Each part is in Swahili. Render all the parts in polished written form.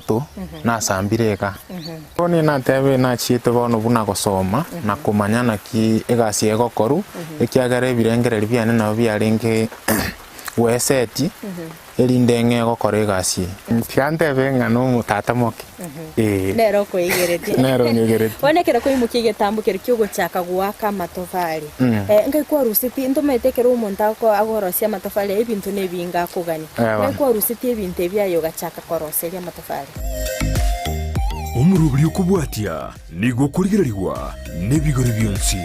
tu na sambireka bone na tebe na chiete bono buna gosoma na kumanyana ki egasi egokoru ekiagare birengereri biane na biarenge weseti erindenge gokora egasi tiante benga no mutata moke nero ko igereti nero ngegereti bonekera ko imukie getambukero kyogochaka gwaka matofali ngai kwa rusiti ndometekera umuntu ako agorosia matofali ebintu nebinga kugani ngai kwa rusiti ebintu ebyayo gachaka koroseria matofali umurubiri ukubwatia nigo kurigererwa nebigori byonsi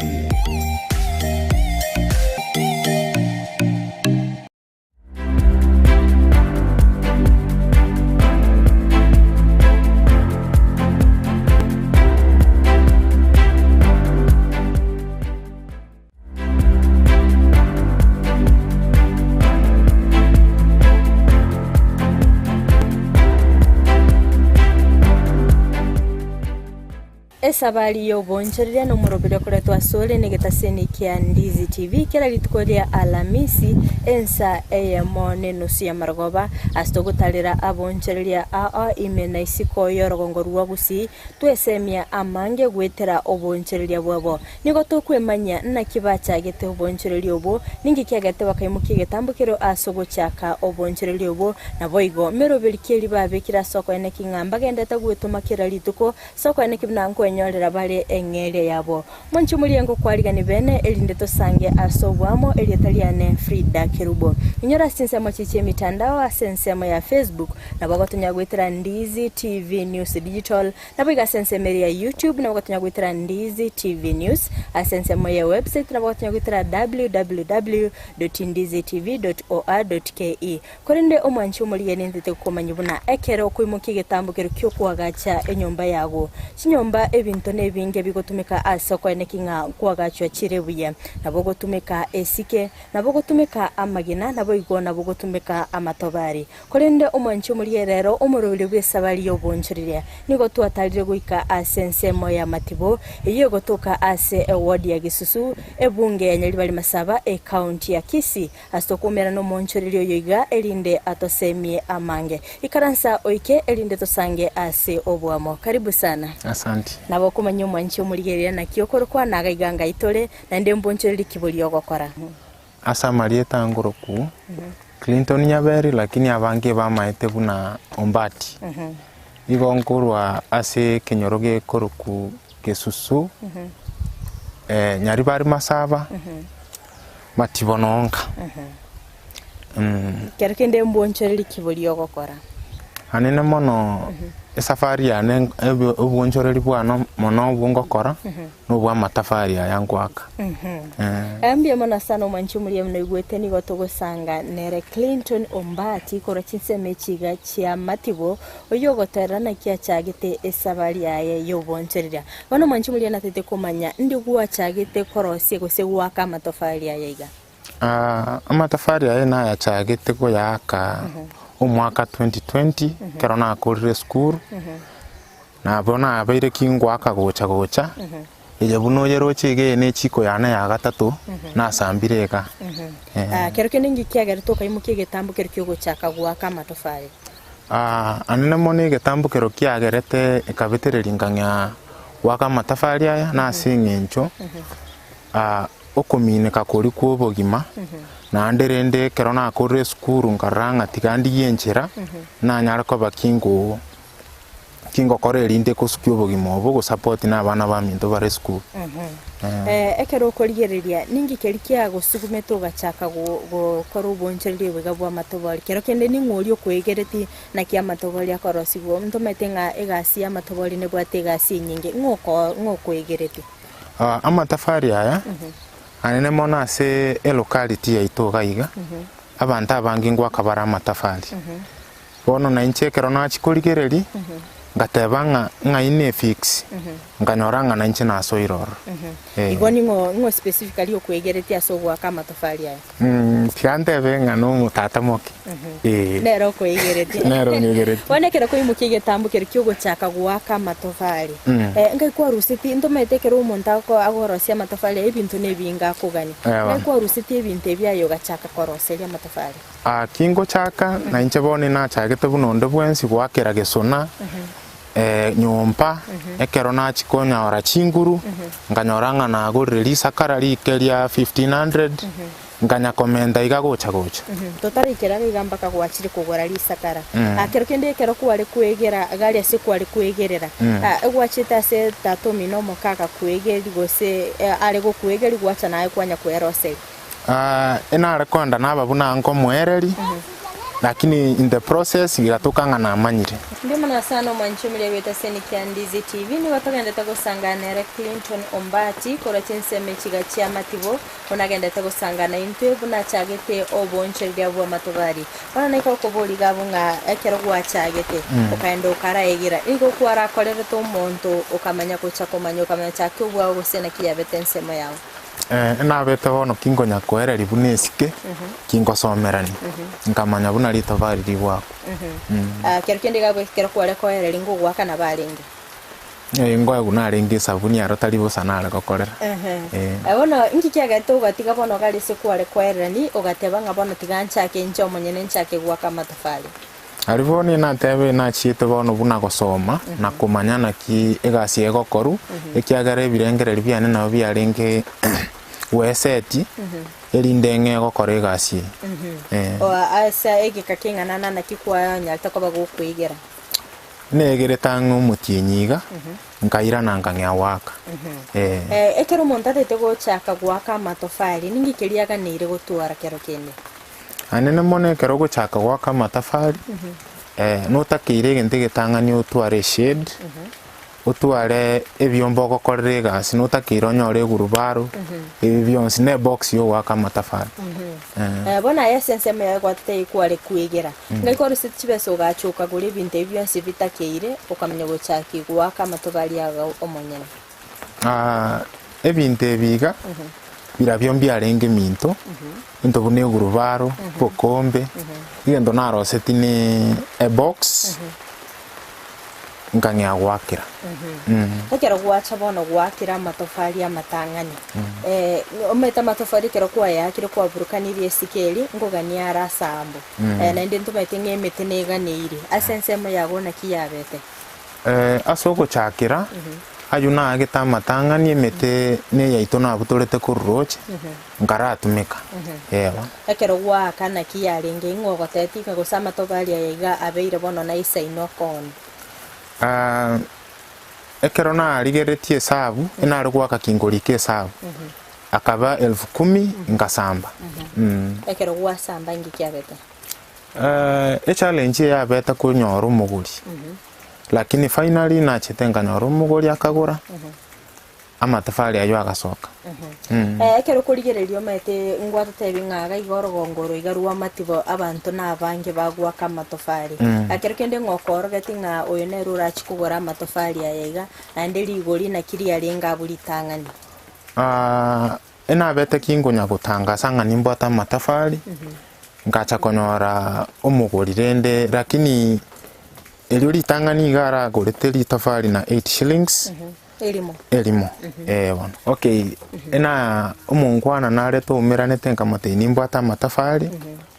Esabari yo boncheria no morobere kuretwa sole negetaseni kia Ndizi TV kera litukoria Alamisi ensa eyemone nusia margoba astogutalira aboncheria a imena isiko yorogongorwa Gusii twesemia amange gwetera oboncheria bwabo nigo tokwemanya na kibacha gete oboncheria obo ningi kiagete bakaimukie getambukiro asogochaka oboncheria obo na boigo meroberi keri babekira soko ene kingamba gendeta gwetuma kera lituko soko ene kibnanko nyorera bare engere yabo monchi muriengo kwarigani bene elinde tosange asobwamo elietaliane Frida Kerubo inyora sinsemo chiche mitandao asensemo ya Facebook na bagotonya gwetera Ndizi TV News Digital na biga sensemo ya YouTube na bagotonya gwetera Ndizi TV News asensemo ya website na bagotonya gwetera www.ndizitv.or.ke korinde omanchi murieni ndete komanyibuna ekero kuimuki getambukero kyo kwagacha enyomba yago chinyomba ebintu nebinge bigotumika asoko enekinga kwagachwa chirebuye nabo gotumika esike nabo gotumika amagina nabo igo nabo gotumika amatobari korende omanchi murierero omurubire bw'esabari yo bonchirire nigo twatalire guika asensemo ya matibo iyo gotoka ase award ya Gisusu ebunge ya Nyaribari Masaba county ya Kisii astokumera no monchirire yoiga elinde atosemie amange ikaransa oike elinde tosange ase obwamo karibu sana asante nabo kumanya mwanchi omurigerera na kiokoro kwa nagaiganga itore na ndembonchereri kiburi ogokora asa marieta ngoroku Clinton nyaberi lakini abange bamaete buna ombati igonkorwa ase kenyoroge koroku Gisusu Nyaribari Masaba matibononka kereke ndembonchereri kiburi ogokora anene mono safari ya ubunchoreri bwano mono bungokora no bwa matafari ya ngwaka ambye mona sana manchi muri mno igwete ni gotogosanga nere Clinton ombati kora chinseme chiga chia matibo oyogoterana kia chagite esabari yaye yoboncherera bano manchi muri natete komanya ndi gwa chagite korosie gose gwaka matafari yayiga amatafari yaye na ya chagite ko yaka umwaka 2020 kerona akorire school na bona abaire kingwaka gocha ije buno yero chige ne chiko yana ya gatatu na sambireka keroke ningi kiagere toka imukie getambukero kyogochaka gwaka matofari anene mone getambukero kiagerete ekabetereringa waka matafari aya na singencho okomineka kuri kubogima na nderende kerona akorire skuru nkaranga tikandi yenchera na nyarako bakingo korera inde kusukyo bogima obo go support na bana ba minto bare school ekero korigereria ningi kerikia gusugumeto gachaka go koru boncherire bega bwa matobari kero kende ni ngori okwegereti na kia matobari akorosigo ntometenga egasi ya matobari ne bwa tegasi nyinge ngokwegereti amatafari aya anene mona se locality ya itogaiga abantu abangi ngwa kabara matafari bono na inchekero na chikorigereri ngateba ine fix nganyora ng'ana inche naso iroro igo ningo specifically okwegeretia aso gwaka amatofari aya tiantebe ng'ano mutata moki nero kwegeretia nero ngegeretia bonekera koimukia getambukire kyogochaka gwaka amatofari ngai kwarusiti ntometekera omonto agorosia amatofari ebintu nebinga akogani ngai kwarusiti ebintu ebyayo gachaka koroseria amatofari kingochaka na inche bone nachagete bunondo bwensi gwakera gesona nyompa ekero nachikonya ora chinguru nganyoranga nagurire risakara rikeria 1500 nganya komenda igagocha gocha totari kera igamba kagwachire kugora risakara akero kende ekero kwari kwegera gari ase kwari kwegerera egwachita se tatomi no mokaka kwegeri gose ari go kwegeri gwacha naye kwanya kwerose enare konda nababuna ngo mwereri lakini in the process igatukanga na manyire ndimo na sana mwanchumile weta Kisii and Ndizi TV ni watagenda tagosangana Clinton Ombati kora chinseme chiga chia mativo onagenda tagosangana into buna chagete obonche bwa matobari bana naiko koboli gabunga ekero gwa chagete okaendo kara egira iko kwara kolere to monto okamanya kocha komanyo kamanya chake bwa gosena kiya betensemo yao nabete bono kingonya kwereri bunesike kingosomerani nkamanya buna litobari libwako kerkende gabwe kero kware kwereri ngo gwaka na balenge ngoya gunarengi sabuni arotari bosana ara gokorera bono nkikiaga to gatiga bono gari se kware kwerani ogateba ngabono tigancha kenjo monyene nchake gwaka amatofari ariboni natebe nachiete bono buna gosoma na kumanyana ki egasi egokoru ekiagare birengereri byane nabo byarenge weseti erindenge gokora egasi asa egikakingana na kikwa nyalta ko bago kwigera negereta ng'omutinyiga nkaira nanga ng'awaka ekero monta tete gochaka gwaka amatofari ningikiriaga neire gotwara kero kende anene mone kero gochaka gwaka amatofari notakire egente getang'ani otware shade otware ebyombo gokorera egasi notakire onyore egurubaro ebi byonsi ne box yo gwaka amatofari bona essence ya gwate ikware kwegera ngaikoro sitibeso gachuka gure ebintu ebyonsi bitakeire okamenya gochaki gwaka amatofari yaga omonyene ebintu ebiga birabyo byarenge minto into bune gurubaro bokombe igendo naroseti ne a box nganya gwakira ekero gwacha bono gwakira amatofari amatang'ani ometa amatofari kero kwa yakire kwa burukanirie sikeri ngogania arasambo na ndi ntumete ng'emete neganeire asensemo yagona kiyabete asoko chakira ayuna ageta amatang'ani emete ne yaito nabutorete kururoche ngaratumika yewa ekero gwaka na kiyarenge ng'ogotetika gosama amatofari aiga abeire bono na isaino kono ekero narigeretie esabu enare gwaka kingori ke esabu akaba 10,000 nkasamba ekero gwasamba ngikiabete challenge yabeta kunyora omuguri lakini finally nachete nganyora omuguri akagura amatofari ayo agasoka ekero kurigererio mete ngwata tebi ng'aga igorogongoro igarua matibo abantu nabange bagwaka amatofari akero kende ng'okoro gati ng'a oyo nero rachikugora amatofari ayaiga nande rigori na kiri arenga buritang'ani enabete kingonya gutangasa ng'a nimbwata amatofari ngacha konyora omuguri rende lakini elio ritang'ani igara gorete litofari na 8 shillings elimo bona okay ena omungwana nare tumira tenka mateni mbwata amatofari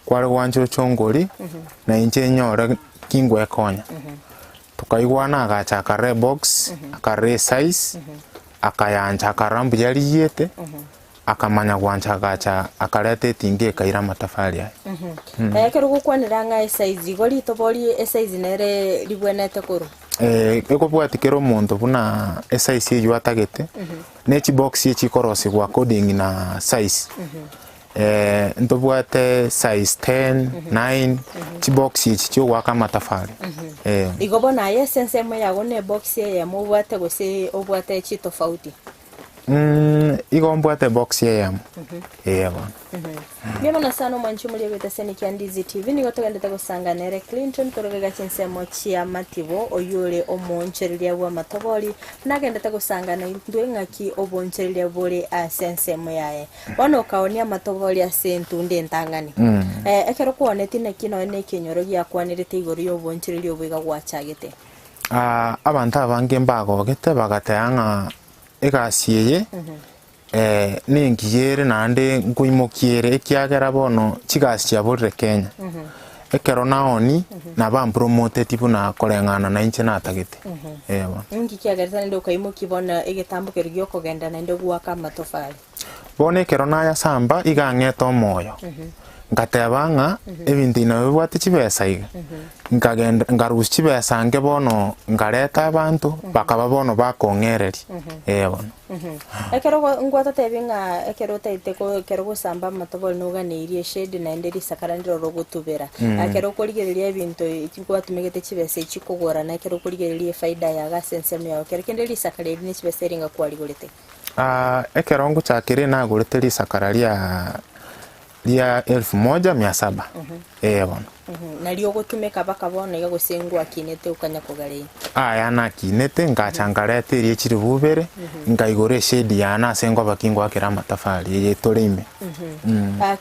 kware gwanjo chongori na inche nyora kingwe konya tukaigwana agacha kare box akare size akayanja akarambu yari yete akamanya gwancha gacha akarete tinge kaira amatofari kero gukwanira ng'a size gori tobori size nere libwenete kuru ekobwatikera omonto buna esize eyo atagete nechi box echi korosi gwa according na size ntobwate size 10 9 chi box echi cyo gwaka amatofari igobona essence emo yago ne box ya mubwate gose obwate chi tofauti Igombwate box yam. Bwana. Mimi na sana mwanchu muri betaseni kya Ndizi TV ni gotogenda gusanga nere Clinton torogega chinsemo chia matibo oyure omonchereria wa matobori nagenda gusanga na ndwe ngaki obonchereria bore asensemo yae bono kaonia matobori asentu ndentangani ekero kuoneti na kino ne kinyoro gya kwanirite igoro yo bonchereria obwiga gwachagete abantu abange mbagogete bagateanga egasiye nengiyere nande nguimokiere ekiagera bono chigasi chia borre Kenya ekero naoni na bampromote tipu na korengana na inche natagete bwana ngikiagereza ndo kaimoki bona egetambuke rugyo kogenda na ndo gwaka matofali bona ekero naya samba igangeta omoyo ngatebanga ebintu ina bwate chibesa iga ngagenda ngarusi chibesa nge bono ngareta abantu bakaba bono bakongereri bwana ekero ngwata tebinga ekero taite ko ekero gusamba matobol nuga neirie shade na nderi sakarandiro rogutubera ekero kurigereria ebintu ikigwatumegete chibesa ikikugora na ekero kurigereria faida ya gasensemo ya ekero kenderi sakareri ni chibesa ringa kwarigorete ekero nguchakire na gorete ri sakararia lia 1700 bwana na lio gutumeka bakabona iga gusengwa kinete ukanya kugare yana kinete ngachangarete iri chiri bubere ngaigore shedi yana sengwa bakingwa kira matafari yetorime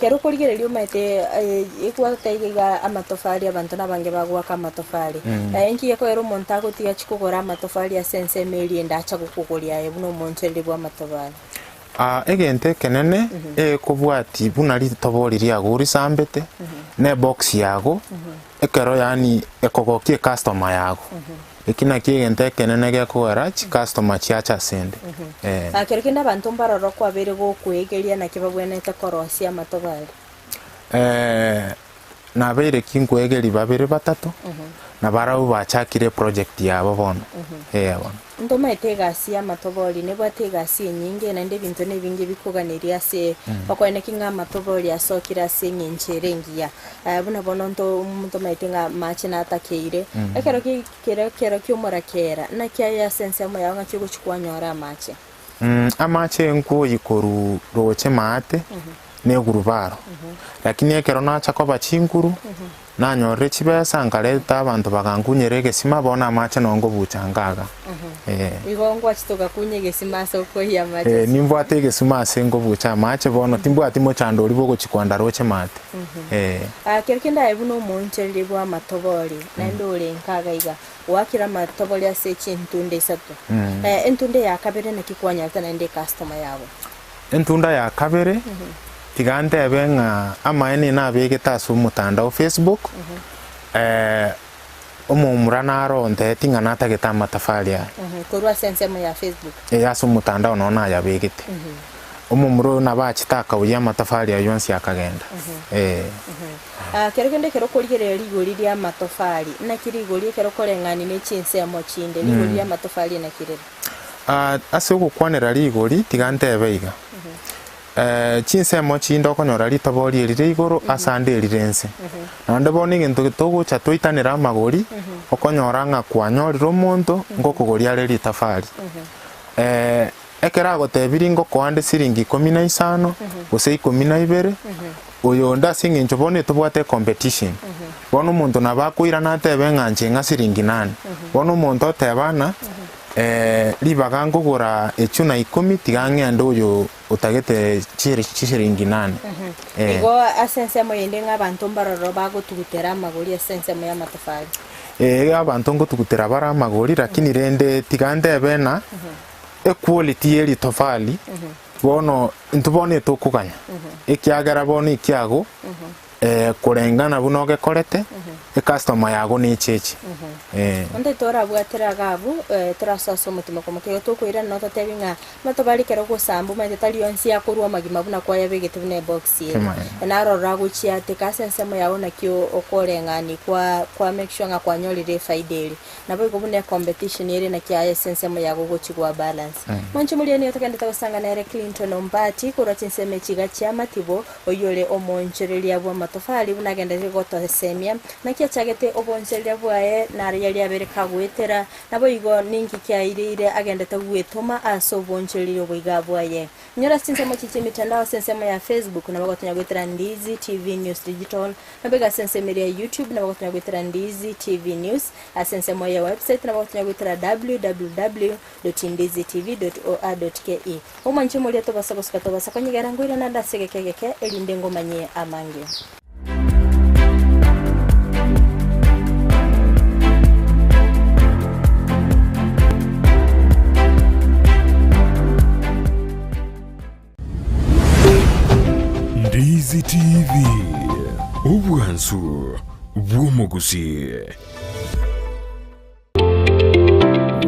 kero kurigererio maite ikwa taiga amatofari abantu nabange bagwa ka matofari enki yako ero montago tiga chikugora amatofari asense meri ndacha gukuguria ebuno monchende bwa matofari egente kenene ekobwati bunari tobori ria guri sambete ne box yago ekero yani ekogokie customer yago ekina kiegente kenene gekora chi customer chiacha sende kero kinda bantu mbaroro kwa bere go kwegeria na kibabwenete korosia matobari na bere kingwegeri babere batatu na barau bachakire project yabo bono bwana ndo maitega ya matobori ne bwatega nyinge na nde bintu ne bingi bikuganiria se bakwene kinga matobori asokira se nyincherengia buna bono ndo maitenga machi na atakeire ekero kero kyomora kera na kya ya sense mo yanga cyugo chikwanyora machi amache nko yikoru roche mate ne gurubaro lakini ekero na chakoba chinkuru na nyore chibesa ngareta abantu bakangunyerege sima bona amache nongo buchangaga igongwa chitoka kunyege sima soko ya mache nimbwatege sima sengo bucha amache bono timbwati mo chando libo gochikwanda roche mate kerkinda ebuno moncherere bwa matobori na ndore nkaga iga wakira matobori ase chintunde isatu entunde ya kabere na kikwanya tana inde customer yabo entunda ya kabere tigante benga amaene na begeta su mutandao Facebook omumura naronde tingana tageta matafali ya korwa sensemo ya Facebook ya su mutandao nona ya begete omumuro na bachitaka uya matafali ya yonsi akagenda kero kero kurigere rigori ria matofali na kirigori kero korengani ne chinsemo chinde rigori ria matofali na kirere ase gukwanera rigori tigante beiga chinsemo chindo konyora litobori erire igoro asande erirense nande boni gintu togucha twitanira magori okonyora nga kwanyorira omonto ngokugoria reri tafari ekera gotebiri ngo kwande siringi 15 gose 12 oyo ndasinge nchobone tubwate competition bono muntu nabakwira natebe nganje nga siringi 8 bono muntu otebana libaga ngugura echuna 10 tigange ndo yo utagete chiringi 8 igo asensemo yende ngabantu mbaroro bagotugutera magori asensemo ya matofali abantu ngotugutera bara magori lakini rende tigande bena equality eri tofali bono ntubone tokuganya ekiagara bono ikiago kurengana bunoge korete customer yago ni chechi onde tora bwatera gabu turasoso mutima komake to kwira no tatebinga matobali kero kusambu mate talionsi yakurwa magima buna kwa yabegete bune box ye na rora guchia te kasensemo yawo na kyo okorengani kwa make sure nga kwanyolire faideli na bwo bune competition ire na kya sensemo yago gochigwa balance manchi muri ni otakende tasanga na Clinton ombati kura chinseme chiga cha matibo oyole omonchereria bwa matofali bunagenda goto semia na kya chagete obonchereria bwae na ya yari abereka gwetera nabo igo ninki kyairire agendete gwetoma asoboncherire bwiga bwaye nyora sinse mo chiche mitandao sense mo ya Facebook nabo gotonya gwetera Ndizi TV News Digital nabega sense mo ya YouTube nabo gotonya gwetera Ndizi TV News asense mo ya website nabo gotonya gwetera www.ndizitv.or.ke omanche mo lya toba sakoska toba sakonyigara ngwira nanda segekegeke elinde ngomanye amange Ndizi TV Ubwansu Gusii.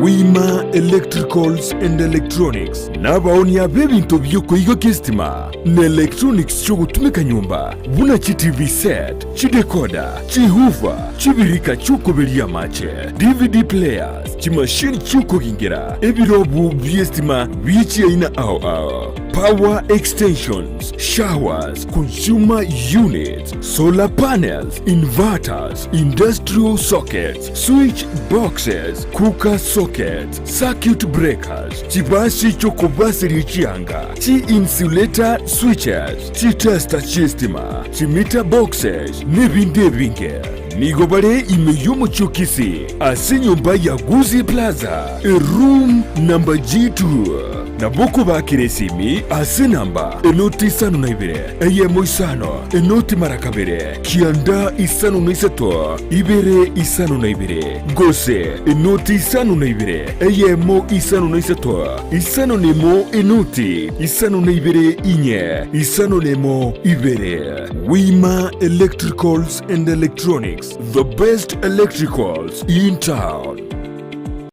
Wima Electricals and Electronics nabaoni ya bebintu byuko igo kistima na electronics cyo gutumika nyumba buna chi TV set chi decoder chi hoover chi birika cyuko beria mache DVD players chi machine cyuko gingira ebirobu byestima bichi ina ao power extensions, showers, consumer units, solar panels, inverters, industrial sockets, switch boxes, cooker sockets, circuit breakers, chibasi chokobasi richianga, chi insulator switches, chi tester chistima, chi meter boxes, nebinde binge. Nigobare imeyumo chukisi, asinyumba ya Gusii Plaza, room number G2. Naboko bakiresimi ase namba enoti isano na ibere eyemo isano enoti marakabere kianda isano na isato ibere isano na ibere gose enoti isano na ibere eyemo isano na isato isano nemo enoti isano na ibere inye isano nemo ibere. Wima Electricals and Electronics, the best electricals in town.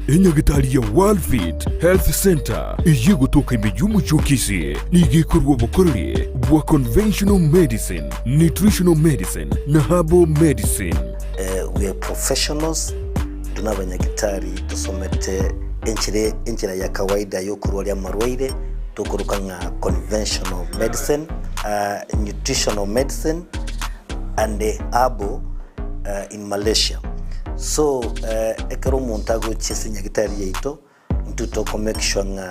Enyagitari ya Worldfit Health Center iye gutoka imeyumu chokisi nigikorwa bukorere bwa conventional medicine, nutritional medicine na herbal medicine. We are professionals, tunabanyagitari tusomete enchira ya kawaida yo kurwalia marwaire tukuruka nga conventional medicine, nutritional medicine and herbal in Malaysia. So ekero montago chesi nyagitari yeito ntuto make sure nga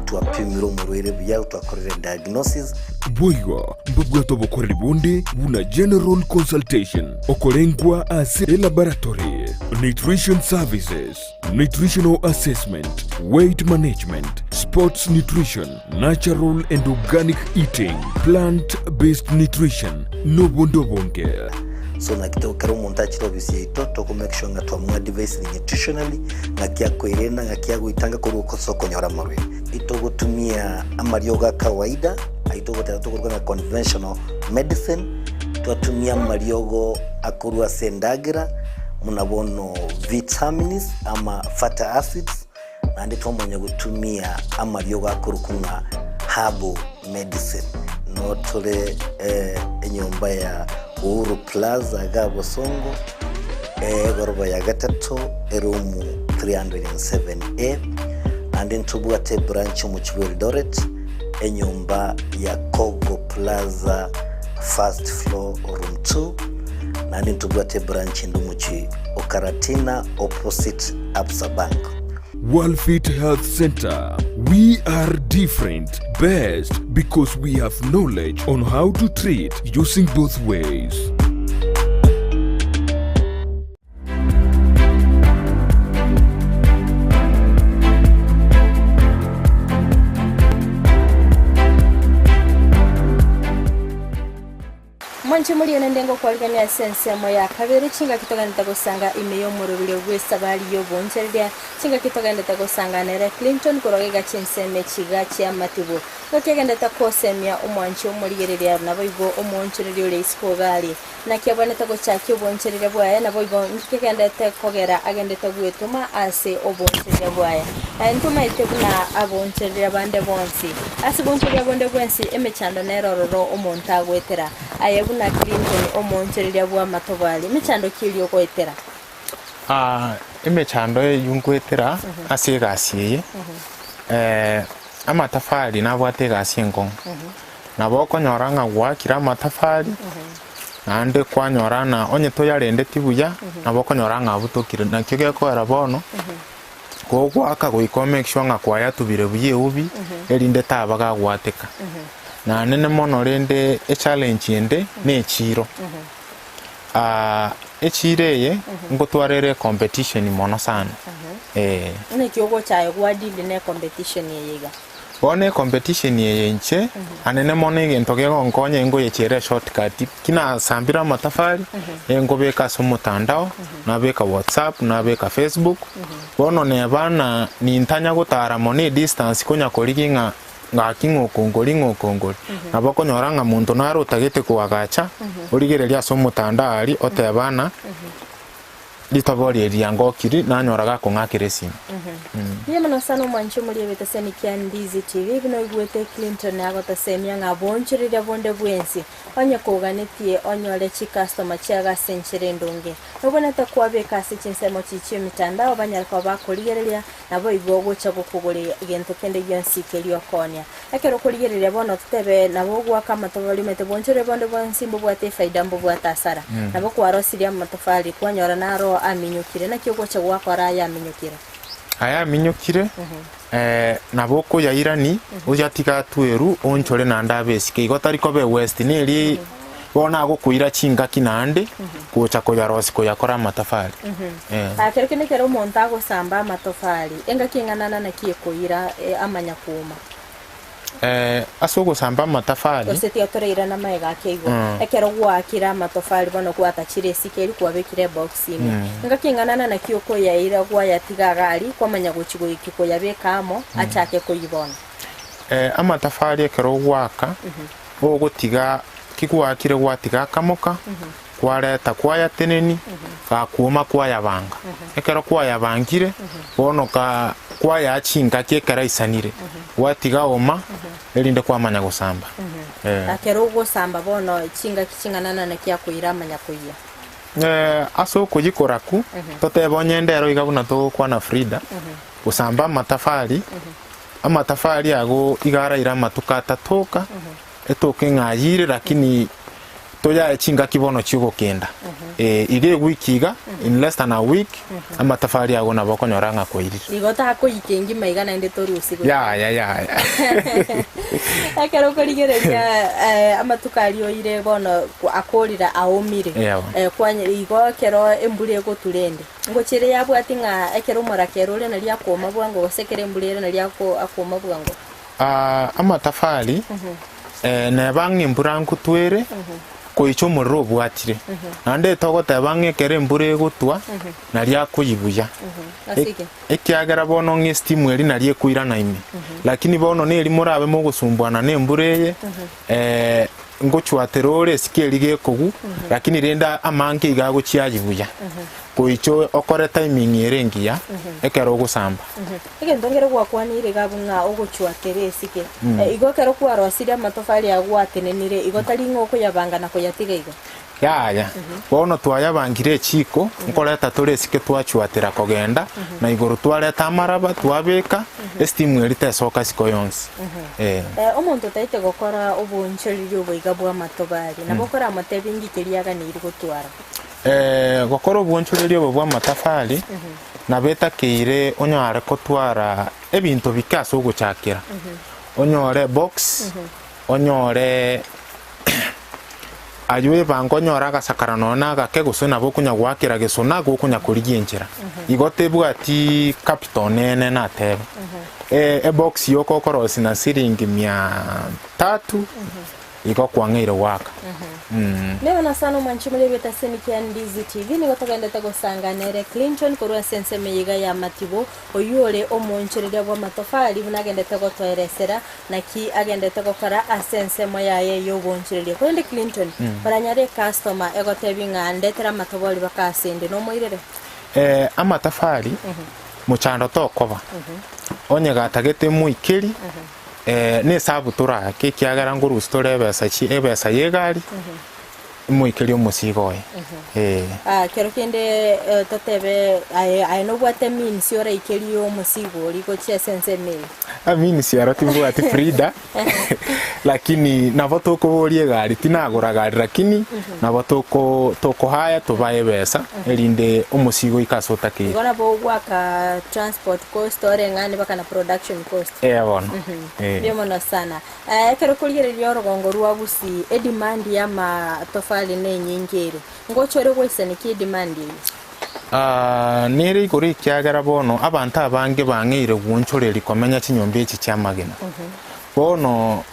tuapimiro murwere bya twakorera diagnosis boigo mbugwato bokorera bonde buna general consultation okolengwa as a laboratory, nutrition services, nutritional assessment, weight management, sports nutrition, natural and organic eating, plant-based nutrition, no bondo bonge. So na kito kero montaji to bisi ito to make sure nga twa device nutritionally nga kia koirena nga kia guitanga ko soko nyora marwe ito gutumia amarioga kawaida aito gotera to kurwa conventional medicine tuatumia mariogo akurwa sendagira munabono vitamins ama fatty acids na ndito mwenye gutumia amariogo akurukunga herbal medicine no tole enyomba ya Uhuru Plaza Gabo Songo goroba ya gatatu erumu 307A and in Tubuate branch mu Eldoret enyumba ya Kogo Plaza first floor room 2 and in Tubuate branch ndumuchi Okaratina opposite Absa Bank. Worldfit Health Center. We are different, best because we have knowledge on how to treat using both ways. Mwanchi muri yenendengo kwalgania sense moya kabere chinga kitoganita gusanga imeyo murubire gw'Esabari yo boncherya chinga kitoganita gusanga nere Clinton korogega chinseme chiga chia matibu gokegendeta kosemya omwanchi omuri yerere nabo igo omoncherere ore iskogali na kyaboneta gochakyo boncherere bwaye nabo igo nkegendete kogera agendeta gwetuma ase oboncherere bwaye ntuma itebuna aboncherere bande bonsi ase boncherere bonde gwensi emechando nerororo omonta gwetera ayebuna Clinton omoncherere bwa matobali mechando kilyo kwetera emechando yungwetera ase gasiye amatafari nabwate gasiye nkong nabo konyoranga gwakira amatafari ande kwanyorana onye toyarende tibuya nabo konyoranga abutokire nakyo gekora bono gwaka goiko make sure nga kwaya tubire buye ubi erinde tabaga gwateka na nene mono rende challenge ende ne chiro echireye ngotwarere competition mono sana ne kyogo chayo gwadili ne competition yega one competition yenche anene mono ngento nkonye ngo yechere shortcut kina sambira matafari ngo beka somutandao na beka WhatsApp na beka Facebook bono ne bana ni ntanya gutara mone distance kunya koriginga ngakingo kongoli nabako nyoranga muntu naro tagete kuagacha origereria somutandao ali otebana litabori eriango kiri nanyoraga kongakire simu yema no sano mancho muri betaseni kya Ndizi TV bino igwete Clinton agota semya ngabonchirira bonde bwensi onye koganetie onyole chi customer chiaga senchere ndonge nobona takwa bekasi chinsemo chichi mitandao banyarko bakoligereria nabo igogo chago kugore gento kende yonsi kelio konya akero koligereria bono tutebe nabo gwa kama tobali mete bonchire bonde bwensi mbo bwate faida mbo bwata sara nabo kwarosiria matofali kwanyora naro aminyukire nakyo gocha gwakora ya aminyukire aya aminyukire naboko yairani ujatiga tweru onchore nanda besike igotariko be west neri bona gukuira chinga kinande kucha koyarosi koyakora matafari akero kene kero monta go samba matofali enga kinganana na kiyekuira amanya kuma asogo samba matafali oseti otoreira na maega keigo ekero gwakira matofali bono kwatachire sikeri kwabekire box ime ngakinganana na kiyoko yaira gwayatiga gari kwamanya guchigo ikiko yabekamo achake koyibona amatafali ekero gwaka ogutiga kigwakire gwatiga kamoka kwareta kwaya teneni ka kuoma kwaya banga ekero kwaya bangire bono ka kwaya chinga kekera isanire watiga oma erinde kwamanya gusamba akero gusamba bono chinga kichinganana na kya kuira manya kuya aso kujikoraku totebonye ndero igabuna to kwana Frida gusamba matafali amatafali ago igara ira matukata toka etoke ngayire lakini toya chinga kibono chigo kenda ige wikiga in less than a week amatafari yago nabako nyoranga koirira igota ko ikengi maigana inde torusi ya akero korigereria amatukari oire bono akorira aomire kwanye igo kero embure go turende ngo chire yabwati nga ekero morakero le naria koma bwango gosekere embure naria ko akoma bwango amatafari ne bangi mburangu twere koicho murro bwatire ande togote bangi kere mbure gutwa naria kuyibuya ekiagera bono ngi steam eri narie kuira na ime lakini bono ne eri murabe mo gusumbwana ne mbureye ngochwaterore sikeri gekogu lakini renda amange igago chiajibuya koicho okore timing erengia ekero gusamba ndongere gwakwanire gabunga ogochwatere sike igokero kwarosiria matofali agwatenenire igotari ngoko yabanga na koyatiga igo ya bono twayabangire chiko nkoreta tore sike twachwatera kogenda na igoro twareta amaraba twabeka estimu erite soka siko yonsi omonto taite gokora oboncheririo boigabwa matobali nabokora amatebingi keriaga ni iri gotwara gokora oboncheririo bwa matafali nabeta keire onyare kotwara ebinto bikaso gochakira onyore box onyore aywe bango nyora gasakara nona gake gusona bokunya gwakira gesona gokunya kurigenjera igote bwati captain nene na tebe box yoko korosi na siringi 300 iko kwangire waka leo na sana manchimule betaseni kya Ndizi TV ni gotagenda tagosanga nere Clinton korwa sense meyiga ya matibo oyore omoncherere bwa matofali bunagenda tagotweresera naki agenda tagokora asense moyaye yo boncherere kwende Clinton baranyare customer egotebinga ndetera matoboli bakasende no moirere amatafali muchando tokoba onye gatagete muikeri ne sabu tura ke kiagara nguru store besa yegari muikeri omusigoye kero kende totebe I know what I mean siora ikeri omusigo liko chia sense me amini ciara timbwa ati Frida lakini nabo tukuburie gari tinagura gari lakini nabo tukuhaya tubaye besa elinde umusigo ikasota ki ngona bo gwaka transport cost ore ngani baka na production cost bona ndio mono sana kero kuligereria rugongo rwa Gusii demand ya matofali ne nyingire ngochore gwese ni ki demand nere igori kyagara bono abantu abange bangire gwunchoreri komenya kinyombe iki cyamagena bono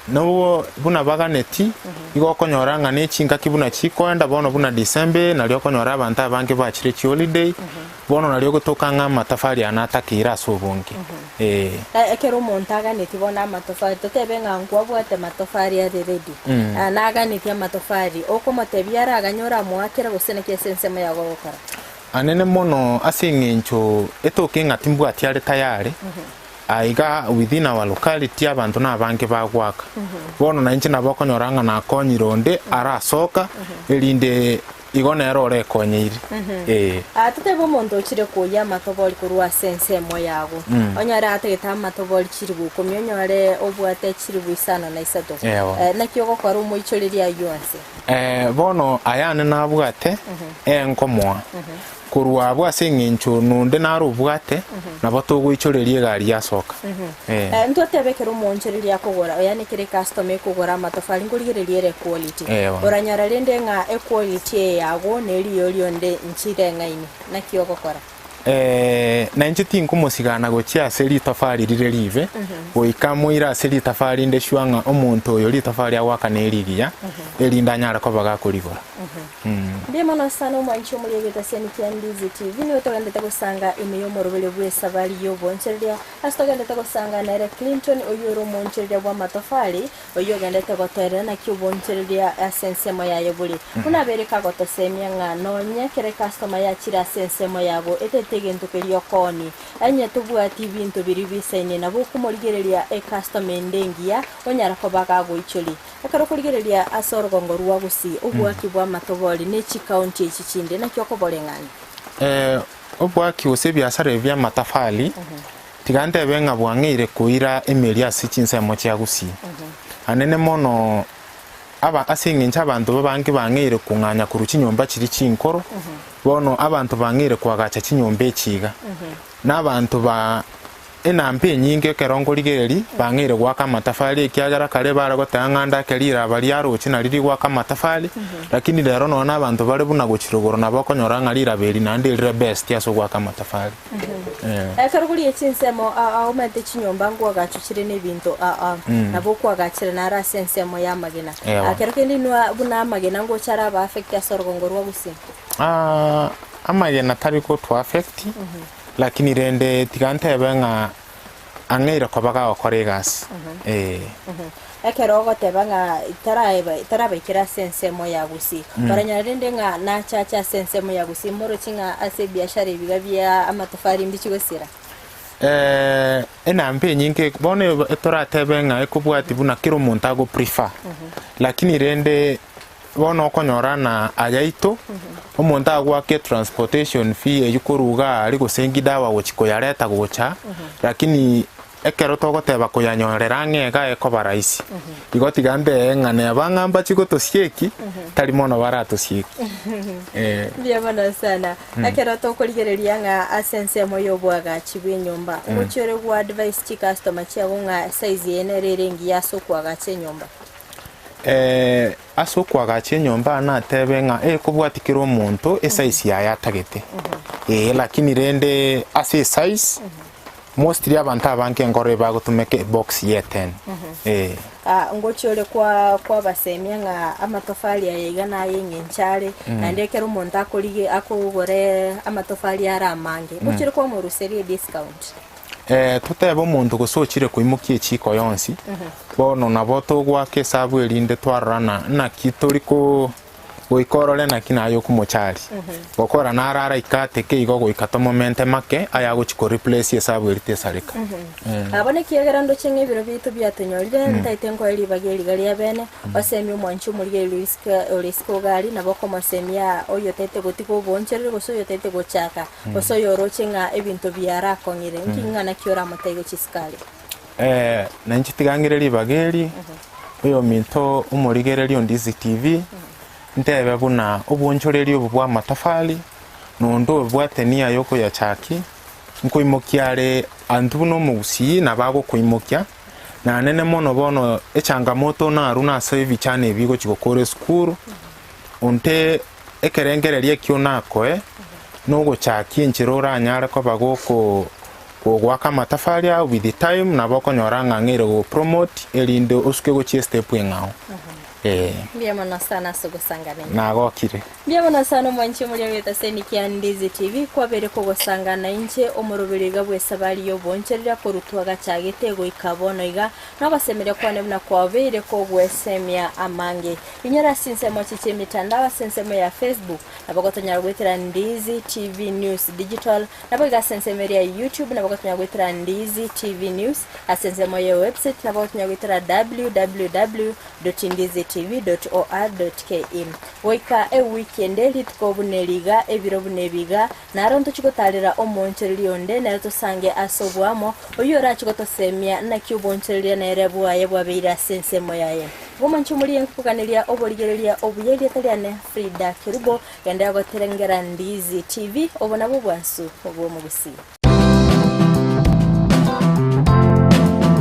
no buna baganeti igokonyoranga n'ekinga kibuna kikwenda bono buna December nalyo konyora abantu abange bakire ki holiday bono nalyo gutokanga matafari anatakira asobonge ekero montaga netibona amatofari totebe ngangwa bwate matofari ari ready naga neti amatofari okomotebiara aganyora mwakira gusene kesensemo yago gukora anene mono asingincho etokenga timbwa atiare tayare aiga within our locality abantu nabange bagwaka bono na inchi nabokonyoranga na konyironde arasoka elinde igona erore konyeiri tutebo mondo chire kuya matoboli kurwa sensemo yago onyara ategeta matoboli chiri gukomyo nyore obwate chiri bwisana na isato nakyo gokora umuichoriria yonse bono ayane nabwate enkomwa kurwa bwase ngincho nunde narubwate nabo tugwichorerie gari yasoka ntotebekera umonchereria kugora yani kire customer kugora matofali ngurigererie quality oranyara rende nga quality yago neriyo lyonde nchire ngaini nakyo gokora na inchiti nkumusigana gochya seri tafari rire rive oikamwira seri tafari nde shwanga omuntu oyo litafari awaka neririya elinda nyara ko baga kurigora ndiye mono sana umwanchi omuliyegeta seni kya Ndizi TV ni otogandete kusanga imiyo morobele bwe Esabari yo boncheria astogandete kusanga na Clinton oyoro moncheria bwa matofali oyogandete gotera na kyo boncheria asensemo yayo buli unabereka gotosemya ngano nyekere customer ya chira sensemo yabo tegento kelio koni anya tubwati bintu biri bisaine nabo kumurigereria customer ndengia onyara ko bagago icholi akaro kurigereria asorgongo rwa Gusii ubwaki bwa matoboli ne chi county chichinde na kyoko bolengani ubwaki usebiasara bya matafali tigande benga bwangire kuira emeria sichinsemo kya Gusii anene mono aba asingincha abantu babange bangire kunganya kuruchinyomba kiri chinkoro bono abantu bangire kwagacha chinyombe chiga n'abantu ba enampe nyinge kerongoligereri bangire gwaka matafali kyagara kare bara gotanganda kelira bali yarochi nariri gwaka matafali lakini lero no n'abantu bari buna guchirogoro nabokonyora ngalira beri nandire best yaso gwaka matafali akaruguri echinsemo aumete chinyomba ngwagacho chire nebintu nabo kwagachira nara sensemo ya magena akerekendi nwa buna magena ngo chara ba affect asorgongo rwa Gusii amagena tariko to affect lakini rende tigante benga angeira ko baga okoregas ekero gotebanga tarabe kira sensemo ya Gusii baranya rende nga na chacha sensemo ya Gusii moro chinga ase biashara biga bya amatofari mbikigosira enampe nyinge bone toratebenga ekubwati buna kiro montago prefer lakini rende bono konyora na ayaito omuntu agwake transportation fee yukuruga ari gusengida wa gochiko yareta gocha lakini ekero togoteba kuyanyorera ngega eko baraisi igotigande ngane abangamba chiko tosieki tari mono barato sieki bia bana sana ekero tokoligereria nga asensemo yobwaga chibwe nyomba ngochore gwa advice chi customer chiago nga size yenererengi yaso kwaga chenyomba aso kwagache nyomba na tebenga kubwatikira omuntu size yayatagete lakini rende ase size mostly abantu abanke ngore bagotumeke box ye 10 ngochole kwa basemya nga amatofali ayigana yengenchale nandekero omuntu akolige akogore amatofali aramange ngochole kwa muruseri discount tuteba omuntu gusochire kuimukie chiko yonsi bono nabo togwake sabu elinde twarana na kitoriko goikorore na kina yo kumuchari gokora narara ikateke igo goikata momente make aya gochiko replace esabu erite sarika abone kiagerando chenge biro bitu byatonyorire ntaitengo eri bageri gari abene osemi umwanchu muri olisko gari naboko masemia oyo tete gotiko boncherere gosoyo tete gochaka osoyo rochenga ebinto byara kongire nkingana kiora mataigo chiskali na nchitigangire bageri oyo minto umurigereri Ndizi TV ndebe buna obunchoreri obwa matafali nondo bwatenia yoko ya chaki nkoimokiare antu no Gusii na bago koimokia na nene mono bono echangamoto na aruna save chane bigo chigokore school onte ekerengererie kionako no go chaki nchirora nyare ko bagoko gwaka matafali au with the time na bako nyoranga ngire go promote elinde osuke go chi step ngao Biamana sana sogosangana. Nagokire. Biamana sana mwanchi muri weta Kisii and Ndizi TV kwa bere ko gosangana inche omurubiriga bwe Esabari yo boncherira ko rutwaga cyagitego ikabono iga nabasemere kwa nebuna kwa bere ko gwesemya amange. Inyara sinse mo chiche mitandao sense ya Facebook nabagotonya gwetera Ndizi TV News Digital nabaga sense ya YouTube nabagotonya gwetera Ndizi TV News asense mo ya website nabagotonya gwetera www.ndizitv.or.ke Weka weekend litkobuneliga ebirobuneliga naronto chikotalira omonchereri onde nato sange asobwamo oyora chikotosemia na kyubonchereri na erebuwa yebwabeira sense moyaye Womanchu muri enkukanelia oboligerelia obuyeli ataliane Frida Kirubo yanda yagoterengera Ndizi TV obona bubwansu obwo mu Gusii